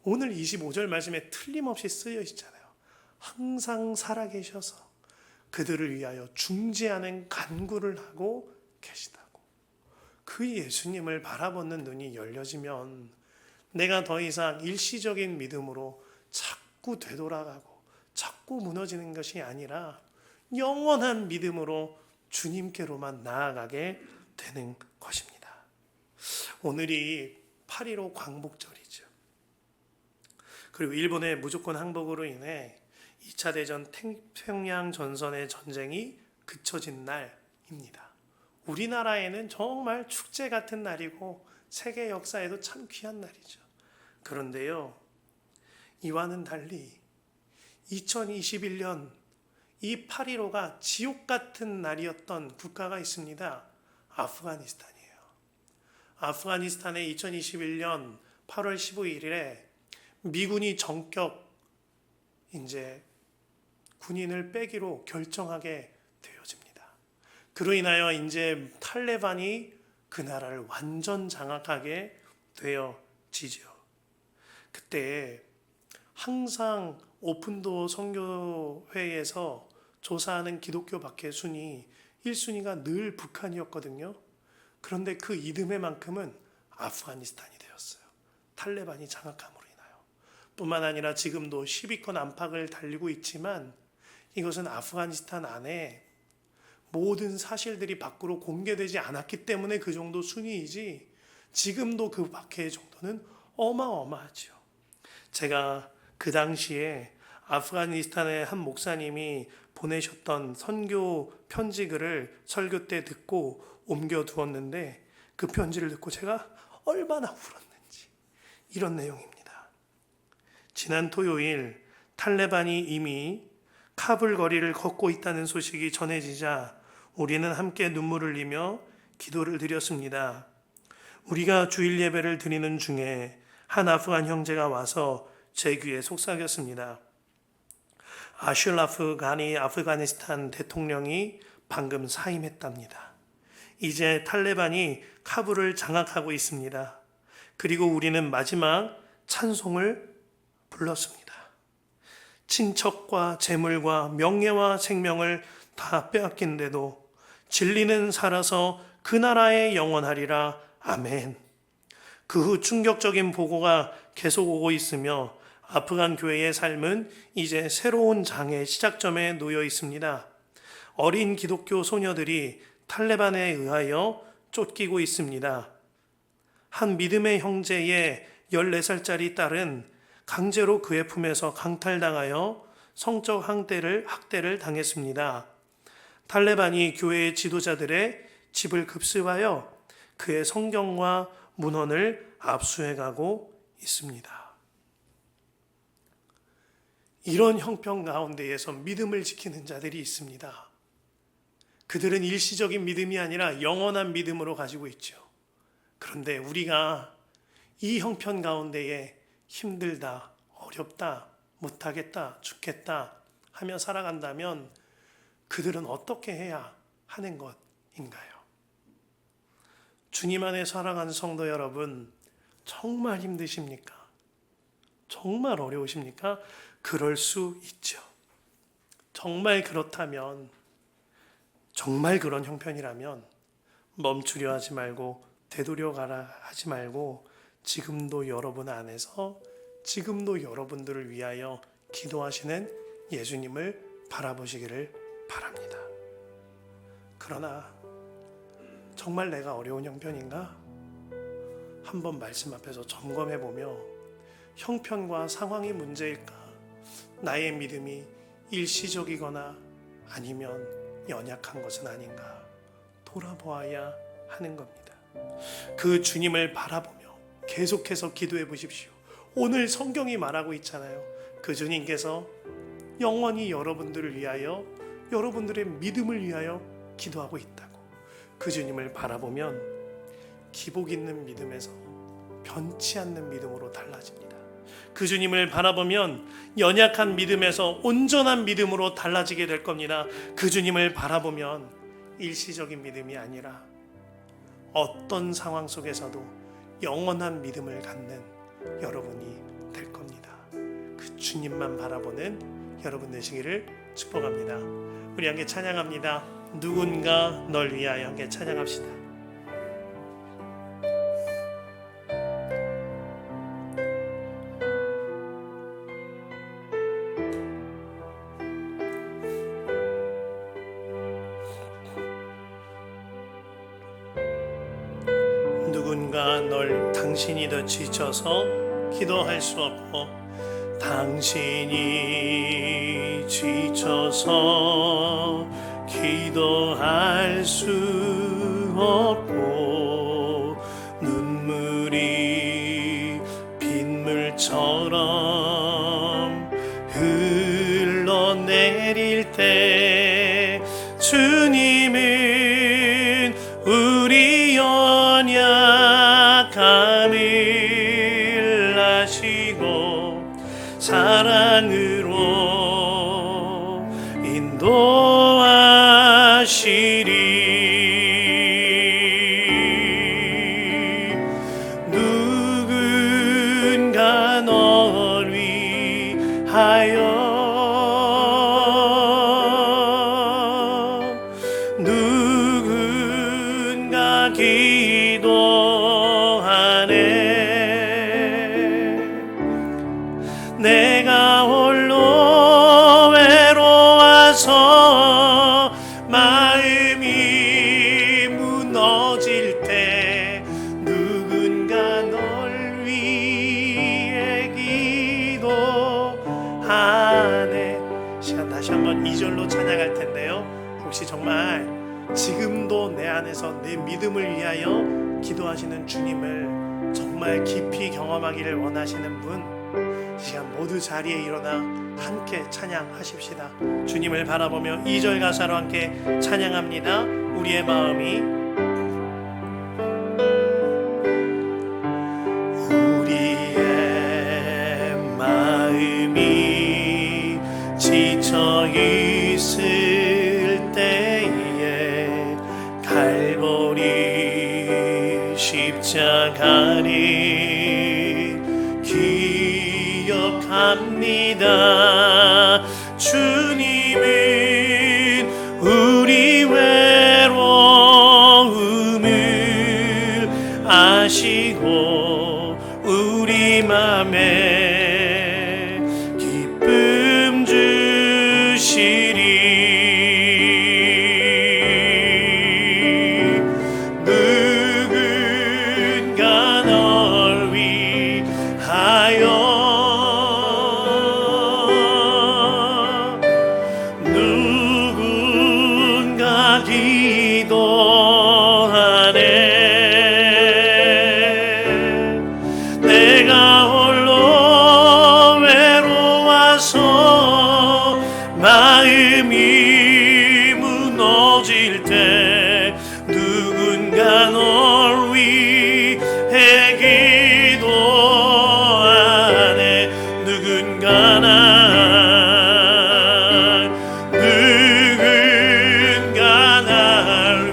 오늘 25절 말씀에 틀림없이 쓰여 있잖아요. 항상 살아계셔서 그들을 위하여 중재하는 간구를 하고 계시다고. 그 예수님을 바라보는 눈이 열려지면 내가 더 이상 일시적인 믿음으로 자꾸 되돌아가고 자꾸 무너지는 것이 아니라 영원한 믿음으로 주님께로만 나아가게 되는 것입니다. 오늘이 8.15 광복절이죠. 그리고 일본의 무조건 항복으로 인해 2차 대전 태평양 전선의 전쟁이 그쳐진 날입니다. 우리나라에는 정말 축제 같은 날이고 세계 역사에도 참 귀한 날이죠. 그런데요, 이와는 달리 2021년 이 8.15가 지옥 같은 날이었던 국가가 있습니다. 아프가니스탄이에요. 아프가니스탄의 2021년 8월 15일에 미군이 전격 군인을 빼기로 결정하게 되어집니다. 그로 인하여 이제 탈레반이 그 나라를 완전 장악하게 되어지죠. 그때 항상 오픈도 선교회에서 조사하는 기독교 박해 순위 1순위가 늘 북한이었거든요. 그런데 그 이듬해만큼은 아프가니스탄이 되었어요. 탈레반이 장악함으로 인하여. 뿐만 아니라 지금도 10위권 안팎을 달리고 있지만 이것은 아프가니스탄 안에 모든 사실들이 밖으로 공개되지 않았기 때문에 그 정도 순위이지 지금도 그 박해의 정도는 어마어마하죠. 제가 그 당시에 아프가니스탄의 한 목사님이 보내셨던 선교 편지글을 설교 때 듣고 옮겨두었는데 그 편지를 듣고 제가 얼마나 울었는지 이런 내용입니다. 지난 토요일 탈레반이 이미 카불 거리를 걷고 있다는 소식이 전해지자 우리는 함께 눈물을 흘리며 기도를 드렸습니다. 우리가 주일 예배를 드리는 중에 한 아프간 형제가 와서 제 귀에 속삭였습니다. 아슐라프 가니 아프가니스탄 대통령이 방금 사임했답니다. 이제 탈레반이 카불을 장악하고 있습니다. 그리고 우리는 마지막 찬송을 불렀습니다. 친척과 재물과 명예와 생명을 다 빼앗긴데도 진리는 살아서 그 나라에 영원하리라. 아멘. 그 후 충격적인 보고가 계속 오고 있으며 아프간 교회의 삶은 이제 새로운 장의 시작점에 놓여 있습니다. 어린 기독교 소녀들이 탈레반에 의하여 쫓기고 있습니다. 한 믿음의 형제의 14살짜리 딸은 강제로 그의 품에서 강탈당하여 성적 학대를 당했습니다. 탈레반이 교회의 지도자들의 집을 급습하여 그의 성경과 문헌을 압수해가고 있습니다. 이런 형편 가운데에서 믿음을 지키는 자들이 있습니다. 그들은 일시적인 믿음이 아니라 영원한 믿음으로 가지고 있죠. 그런데 우리가 이 형편 가운데에 힘들다, 어렵다, 못하겠다, 죽겠다 하며 살아간다면 그들은 어떻게 해야 하는 것인가요? 주님 안에 살아가는 성도 여러분, 정말 힘드십니까? 정말 어려우십니까? 그럴 수 있죠. 정말 그렇다면, 정말 그런 형편이라면 멈추려 하지 말고 되돌려가라 하지 말고 지금도 여러분 안에서 지금도 여러분들을 위하여 기도하시는 예수님을 바라보시기를 바랍니다. 그러나 정말 내가 어려운 형편인가? 한번 말씀 앞에서 점검해보며 형편과 상황이 문제일까? 나의 믿음이 일시적이거나 아니면 연약한 것은 아닌가? 돌아보아야 하는 겁니다. 그 주님을 바라보며 계속해서 기도해 보십시오. 오늘 성경이 말하고 있잖아요. 그 주님께서 영원히 여러분들을 위하여, 여러분들의 믿음을 위하여 기도하고 있다고. 그 주님을 바라보면 기복 있는 믿음에서 변치 않는 믿음으로 달라집니다. 그 주님을 바라보면 연약한 믿음에서 온전한 믿음으로 달라지게 될 겁니다. 그 주님을 바라보면 일시적인 믿음이 아니라 어떤 상황 속에서도 영원한 믿음을 갖는 여러분이 될 겁니다. 그 주님만 바라보는 여러분 되시기를 축복합니다. 우리 함께 찬양합니다. 누군가 널 위하여 함께 찬양합시다. 누군가 널 당신이 더 지쳐서 기도할 수 없고 당신이 지쳐서 기도할 수 없고 눈물이 빗물처럼 흘러내릴 때 주님은 우리 연약함을 아시고 사랑으로 인도하시리. 누군가 널 위하여 누군가 기도하네. 내가 홀로 외로워서 마음이 무너질 때 누군가 널 위해 기도하네. 시간 다시 한번 2절로 찬양할 텐데요. 혹시 정말 지금도 내 안에서 내 믿음을 위하여 기도하시는 주님을 정말 깊이 경험하기를 원하시는 분, 이 시간 모두 자리에 일어나 함께 찬양하십시다. 주님을 바라보며 2절 가사로 함께 찬양합니다. 우리의 마음이 십자가를 기억합니다. 주님은 우리 외로움을 아시고 우리 맘에 기쁨 주시리. 누군가 널 위하여 누군가 기도하네. 내가 홀로 외로워서 마음이 무너질 때 누군가 널 위해 기도하네. 누군가 날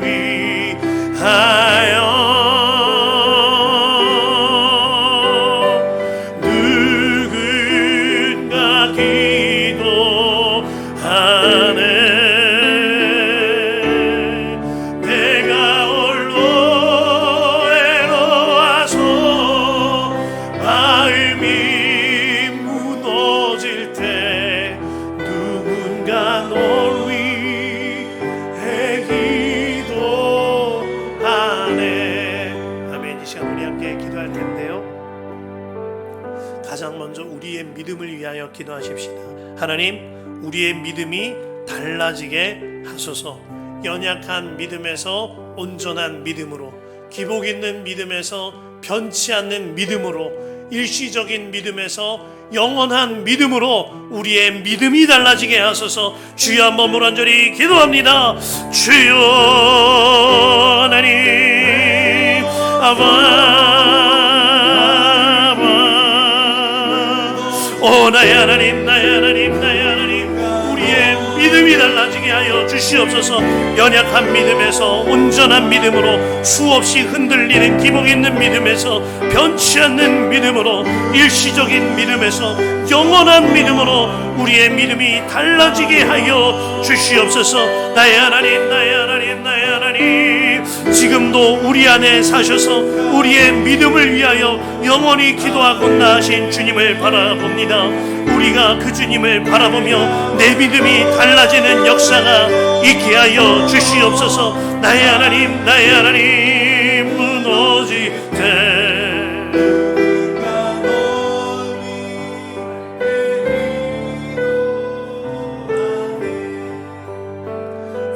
위하여 누군가 기도하네. 내가 홀로 외로워서 마음이 무너질 때 누군가 널 위해 기도하네. 아멘. 이 시간 우리 함께 기도할 텐데요, 가장 먼저 우리의 믿음을 위하여 기도하십시다. 하나님, 우리의 믿음이 달라지게 하소서. 연약한 믿음에서 온전한 믿음으로, 기복 있는 믿음에서 변치 않는 믿음으로, 일시적인 믿음에서 영원한 믿음으로 우리의 믿음이 달라지게 하소서. 주여, 한번 간절히 기도합니다. 주여 하나님, 오 나의 하나님, 나의 하나님, 나의 하나님, 우리의 믿음이 달라지게 하여 주시옵소서. 연약한 믿음에서 온전한 믿음으로, 수없이 흔들리는 기복 있는 믿음에서 변치 않는 믿음으로, 일시적인 믿음에서 영원한 믿음으로 우리의 믿음이 달라지게 하여 주시옵소서. 나의 하나님, 나의 하나님, 나의 하나님, 지금도 우리 안에 사셔서 우리의 믿음을 위하여 영원히 기도하곤 나신 주님을 바라봅니다. 우리가 그 주님을 바라보며 내 믿음이 달라지는 역사가 있게 하여 주시옵소서. 나의 하나님, 나의 하나님, 무너질 때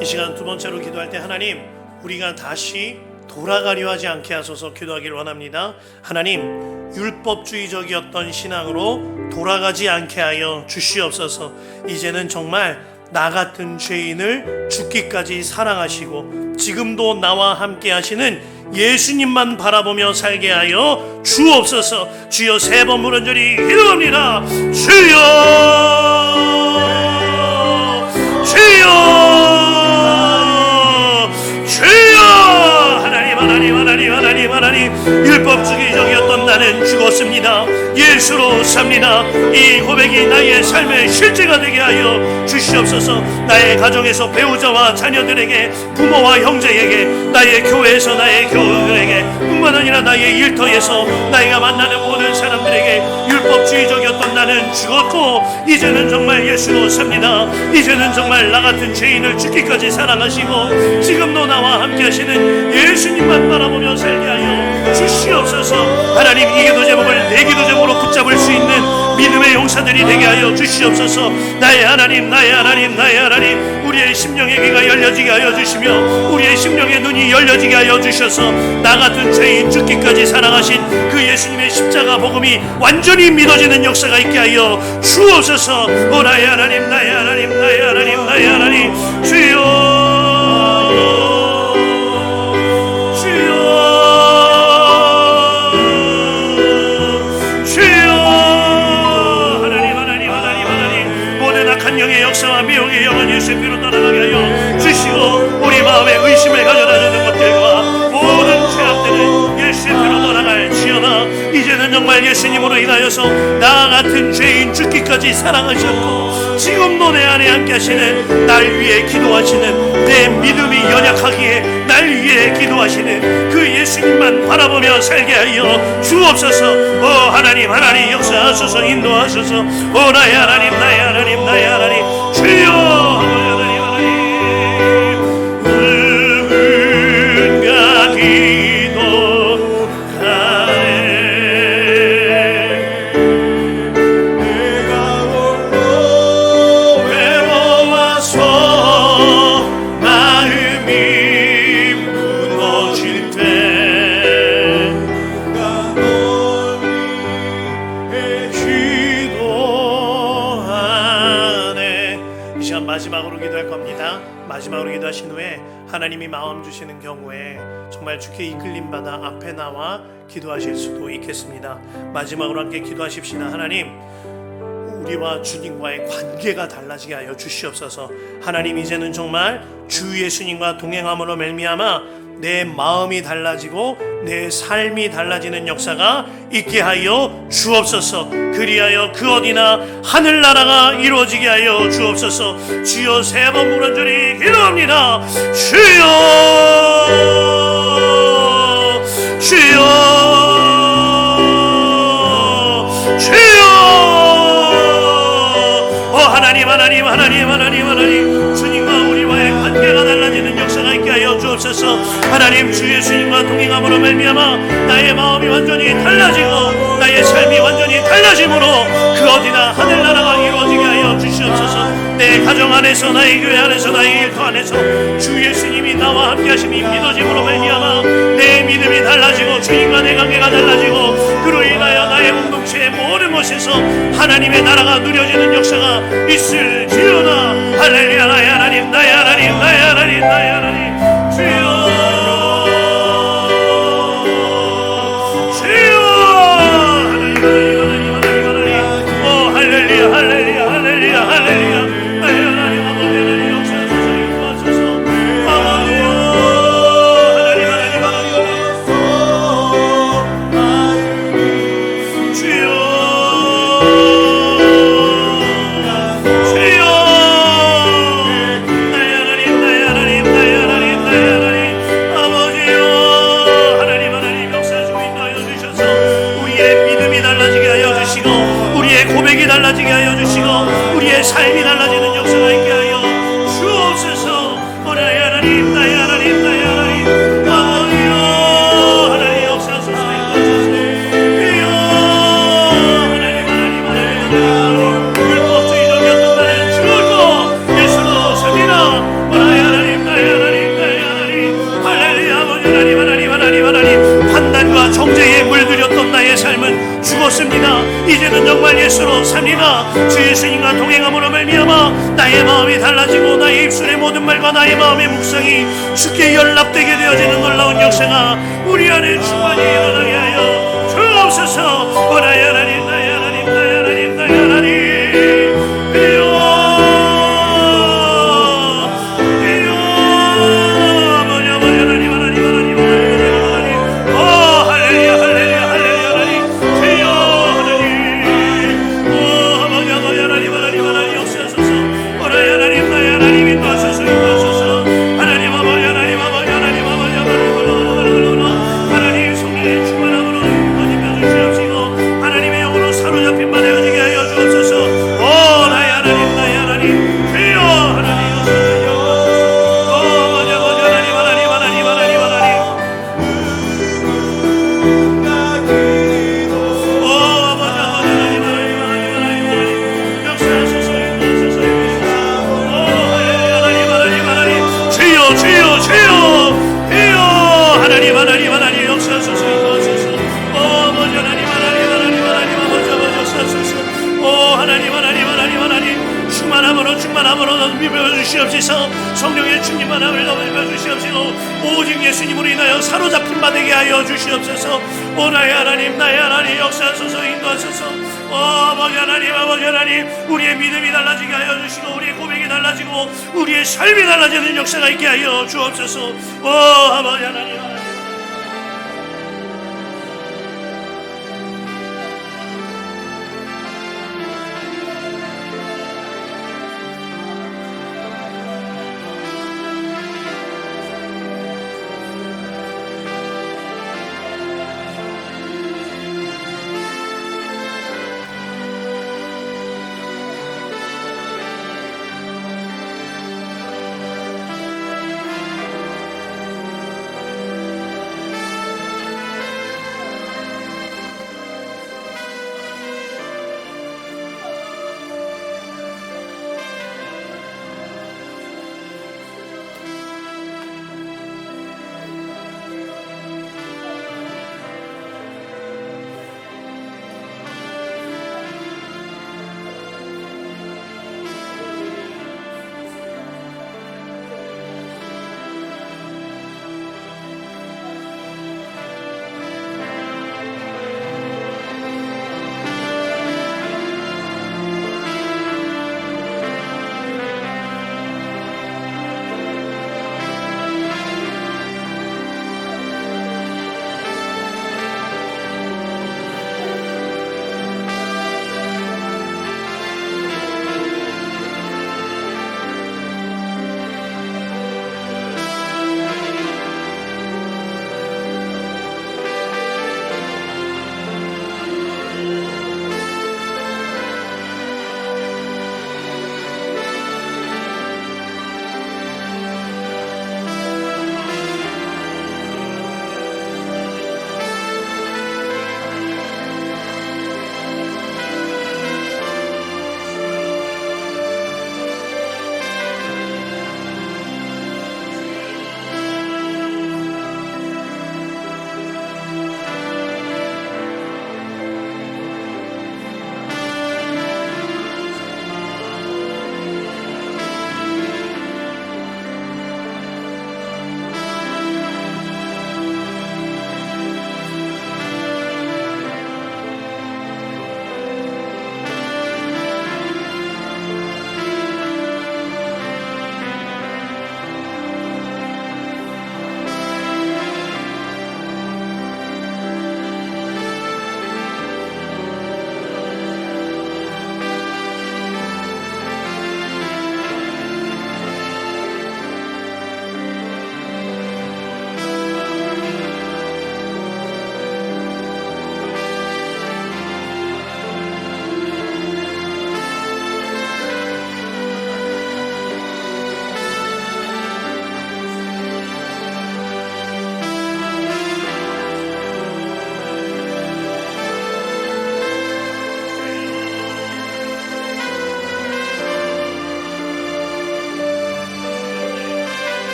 이 시간 두 번째로 기도할 때, 하나님, 우리가 다시 돌아가려 하지 않게 하소서 기도하기를 원합니다. 하나님, 율법주의적이었던 신앙으로 돌아가지 않게 하여 주시옵소서. 이제는 정말 나 같은 죄인을 죽기까지 사랑하시고 지금도 나와 함께 하시는 예수님만 바라보며 살게 하여 주옵소서. 주여, 세 번 물은절히 기도합니다. 주여, 주여, 하나님, 율법주의적이었던 나는 죽었습니다. 예수로 삽니다. 이 고백이 나의 삶의 실제가 되게 하여 주시옵소서. 나의 가정에서 배우자와 자녀들에게, 부모와 형제에게, 나의 교회에서 나의 교우들에게, 뿐만 아니라 나의 일터에서 나이가 만나는 모든 사람들에게 율법주의적이었던 나는 죽었고 이제는 정말 예수로 삽니다. 이제는 정말 나 같은 죄인을 죽기까지 사랑하시고 지금도 나와 함께 하시는 예수님만 바라보며 살게 하여 주시옵소서. 하나님, 이 기도 제목을 내 기도 제목으로 붙잡을 수 있는 믿음의 용사들이 되게 하여 주시옵소서. 나의 하나님, 나의 하나님, 나의 하나님, 우리의 심령의 귀가 열려지게 하여 주시며 우리의 심령의 눈이 열려지게 하여 주셔서 나 같은 죄인 죽기까지 사랑하신 그 예수님의 십자가 복음이 완전히 믿어지는 역사가 있게 하여 주옵소서. 오 나의 하나님, 나의 하나님, 나의 하나님, 나의 하나님, 주여, 영의 역사와 미혹의 영은 예수의 피로 떠나가게 하여 주시고 우리 마음에 의심을 가져다주는 것들과 모든 죄악들은 예수의 피로 정말 예수님으로 인하여서 나 같은 죄인 죽기까지 사랑하셨고 지금도 내 안에 함께 하시는, 날 위해 기도하시는, 내 믿음이 연약하기에 날 위해 기도하시는 그 예수님만 바라보며 살게 하여 주옵소서. 오 하나님, 하나님 역사하소서, 인도하소서. 오 나의 하나님, 나의 하나님, 나의 하나님, 주여 하나님, 누군가 기도하네. 내가 홀로 외로워서 마음이 무너질 때 누가 널 위해 기도하네. 이 시간 마지막으로 기도할 겁니다. 마지막으로 기도하신 후에 하나님이 마음 주시는 경우에 정말 주께 이끌림 받아 앞에 나와 기도하실 수도 있겠습니다. 마지막으로 함께 기도하십시다. 하나님, 우리와 주님과의 관계가 달라지게 하여 주시옵소서. 하나님, 이제는 정말 주 예수님과 동행함으로 말미암아 내 마음이 달라지고 내 삶이 달라지는 역사가 있게 하여 주옵소서. 그리하여 그 어디나 하늘나라가 이루어지게 하여 주옵소서. 주여, 세 번 부르짖으니 기도합니다. 주여, 주여, 주여. 하나님, 하나님, 하나님, 하나님, 하나님, 주님과 우리와의 관계가 달라지는 역사가 있게 하여 주옵소서. 하나님, 주 예수님과 동행함으로 말미암아 나의 마음이 완전히 달라지고 나의 삶이 완전히 달라짐으로 그 어디나 하늘나라가 이루어지게 하여 주시옵소서. 내 가정 안에서, 나의 교회 안에서, 나의 일터 안에서 주 예수님이 나와 함께 하심이 믿어짐으로 말미암아 내 믿음이 달라지고 주님과 내 관계가 달라지고 그로 인하여 나의 공동체의 모든 곳에서 하나님의 나라가 누려지는 역사가 있을지어다. 할렐루야. 나의 하나님, 나의 하나님, 나의 하나님, 나의 하나님, 주여, 주여. 하나님, 하나님, 하나님, 하나님, 하나님. 오 할렐루야, 할렐루야, 할렐루야, 할렐루야. 나의 하나님, 아버지 하나님 역사하소서, 인도하소서. 아버지여, 하나님, 하나님, 하나님, 하나님, 주여, 주여. 나의 하나님, 나의 하나님, 나의 하나님, 나의 하나님, 아버지여, 하나님, 하나님 역사하시고 인도하여 주셔서 우리의 믿음이 달라지게 하여 주시고 우리의 고백이 달라지게 하여 주시고 우리의 삶이 달라지는 역사가 있게 하여 주옵소서. 나의 하나님, 나의 하나님, 나의 하나님, 아버지여, 하나님 역사하소서, 인도하소서. 주여, 하나님, 하나님, 하나님, 하나님, 율법주의적이었던 나는 죽었고 예수로 삽니다. 나의 하나님, 나의 하나님, 나의 하나님, 할렐루야. 아버지 하나님, 하나님, 하나님, 하나님, 판단과 정죄에 물들였던 나의 삶은 죽었습니다. 이제는 정말 예수로 삽니다. 주 예수님과 동행함으로 말미암아 나의 마음이 달라지고 나의 입술의 모든 말과 나의 마음의 묵상이 주께 연락되게 되어지는 놀라운 역사가 우리 안에 충만히 일어나게 하여 주옵소서. 나의 하나님, 나의 하나님, 나의 하나님, 나의 하나님, 주여, 주여. 아버지, 아버지 하나님, 하나님, 하나님, 하나님, 하나님. 오 할렐루야, 할렐루야, 할렐루야, 하나님, 주여, 하나님. 오 아버지, 아버지 하나님, 하나님, 하나님 역사하소서. 나의 하나님, 나의 하나님, 인도하소서, 인도하소서. 하나님, 아버지, 하나님, 아버지, 하나님, 아버지, 하나님, 하나님 성령의 충만함으로 거짓말 주시옵시고 하나님의 영으로 사로잡힌 바 되어지게 하여 주옵소서. 오 나의 하나님, 나의 하나님, 주여, 하나님 역사하소서. 오 아버지, 아버지 하나님, 하나님, 하나님, 하나님, 하나님. 오 아버지, 아버지 하나님, 하나님, 하나님, 하나님, 하나님, 역사하소서, 인도하소서, 인도하소서. 오 할렐루야, 하나님, 하나님, 하나님, 주여, 주여, 주여, 주여. 하나님, 하나님, 하나님 역사하소서, 인도하소서. 오 아버지 하나님, 하나님, 하나님, 하나님, 아버지, 아버지 역사하소서. 오 하나님, 하나님, 하나님, 하나님 충만함으로 충만함으로 비벼 주시옵소서. 성령의 충만함을 비벼 주시옵시고 오직 예수님으로 인하여 사로잡힌 바 되게 하여 주시옵소서. 오 나의 하나님, 나의 하나님 역사하소서, 인도하소서. 오 아버지 하나님, 아버지 하나님, 우리의 믿음이 달라지게 하여 주시고 우리의 고백이 달라지고 우리의 삶이 달라지는 역사가 있게 하여 주옵소서. 오 아버지 하나님,